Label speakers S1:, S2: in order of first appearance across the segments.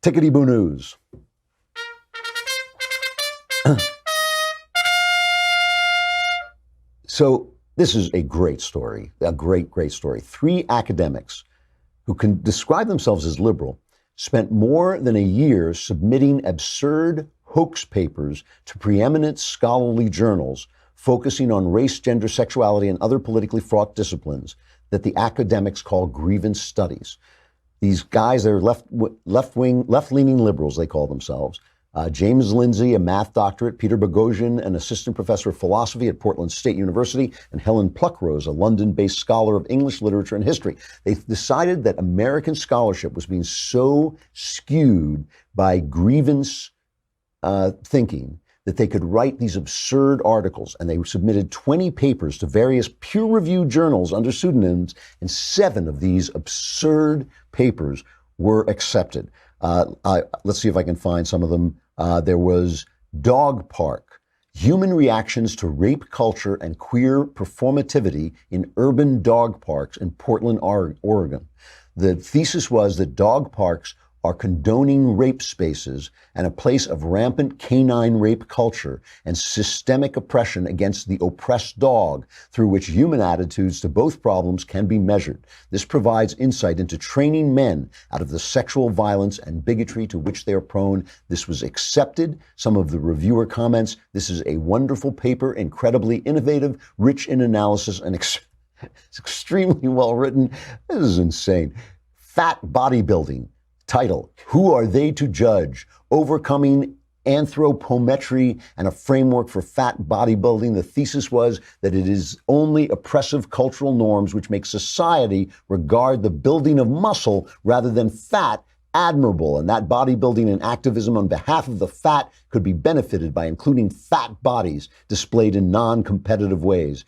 S1: Tickety-Boo News. So this is a great story, a great story. 3 academics who can describe themselves as liberal spent more than a year submitting absurd hoax papers to preeminent scholarly journals focusing on race, gender, sexuality, and other politically fraught disciplines that the academics call grievance studies. These guys, they're left-leaning liberals, they call themselves. James Lindsay, a math doctorate, Peter Boghossian, an assistant professor of philosophy at Portland State University, and Helen Pluckrose, a London-based scholar of English literature and history. They decided that American scholarship was being so skewed by grievance thinking that they could write these absurd articles, and they submitted 20 papers to various peer-reviewed journals under pseudonyms, and 7 of these absurd papers were accepted. Let's see if I can find some of them. There was Dog Park, Human Reactions to Rape Culture and Queer Performativity in Urban Dog Parks in Portland, Oregon. The thesis was that dog parks are condoning rape spaces and a place of rampant canine rape culture and systemic oppression against the oppressed dog, through which human attitudes to both problems can be measured. This provides insight into training men out of the sexual violence and bigotry to which they are prone. This was accepted. Some of the reviewer comments: "This is a wonderful paper, incredibly innovative, rich in analysis, and it's extremely well written." This is insane. Fat bodybuilding. Title: Who Are They to Judge? Overcoming Anthropometry and a Framework for Fat Bodybuilding. The thesis was that it is only oppressive cultural norms which make society regard the building of muscle rather than fat admirable, and that bodybuilding and activism on behalf of the fat could be benefited by including fat bodies displayed in non-competitive ways.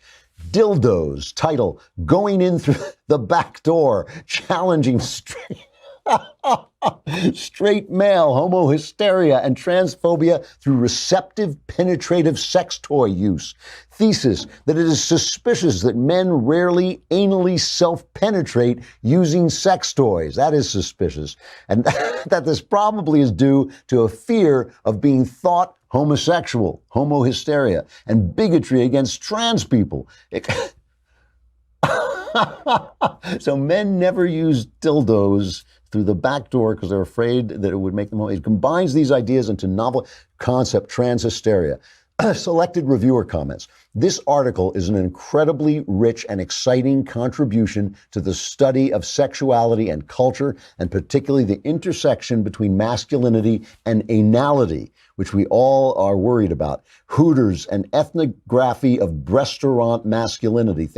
S1: Dildos. Title: Going in through the back door, challenging straight male homohysteria and transphobia through receptive, penetrative sex toy use. Thesis: that it is suspicious that men rarely anally self-penetrate using sex toys. That is suspicious. And that this probably is due to a fear of being thought homosexual, homohysteria, and bigotry against trans people. So men never use dildos through the back door because they're afraid that it would make them. It combines these ideas into novel concept, trans hysteria. Selected reviewer comments. This article is an incredibly rich and exciting contribution to the study of sexuality and culture, and particularly the intersection between masculinity and anality, which we all are worried about. Hooters, an ethnography of restaurant masculinity.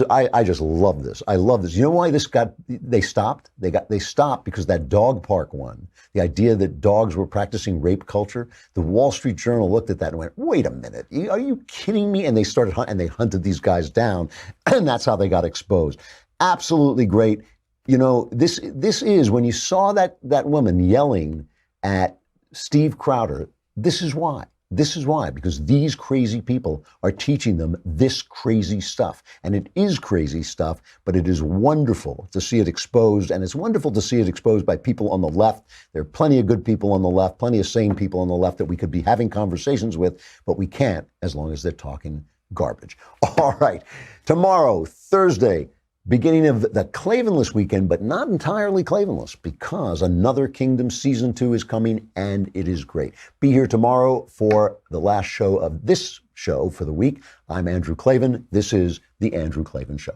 S1: I just love this. I love this. You know why they stopped? They stopped because that dog park one, the idea that dogs were practicing rape culture, the Wall Street Journal looked at that and went, wait a minute, are you kidding me? And they they hunted these guys down, and that's how they got exposed. Absolutely great. You know, this is, when you saw that woman yelling at Steve Crowder, this is why. This is why, because these crazy people are teaching them this crazy stuff. And it is crazy stuff, but it is wonderful to see it exposed. And it's wonderful to see it exposed by people on the left. There are plenty of good people on the left, plenty of sane people on the left that we could be having conversations with, but we can't as long as they're talking garbage. All right. Tomorrow, Thursday, beginning of the Klavanless weekend, but not entirely Klavanless, because Another Kingdom Season 2 is coming, and it is great. Be here tomorrow for the last show of this show for the week. I'm Andrew Klavan. This is The Andrew Klavan Show.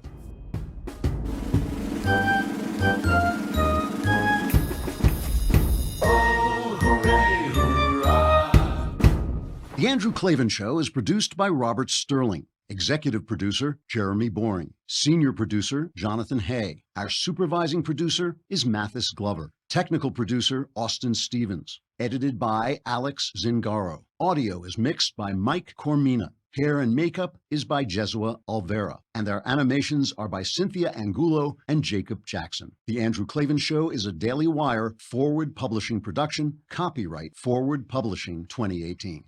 S1: The Andrew Klavan Show is produced by Robert Sterling. Executive producer, Jeremy Boring. Senior producer, Jonathan Hay. Our supervising producer is Mathis Glover. Technical producer, Austin Stevens. Edited by Alex Zingaro. Audio is mixed by Mike Cormina. Hair and makeup is by Jesua Alvera. And our animations are by Cynthia Angulo and Jacob Jackson. The Andrew Klavan Show is a Daily Wire Forward Publishing production. Copyright Forward Publishing 2018.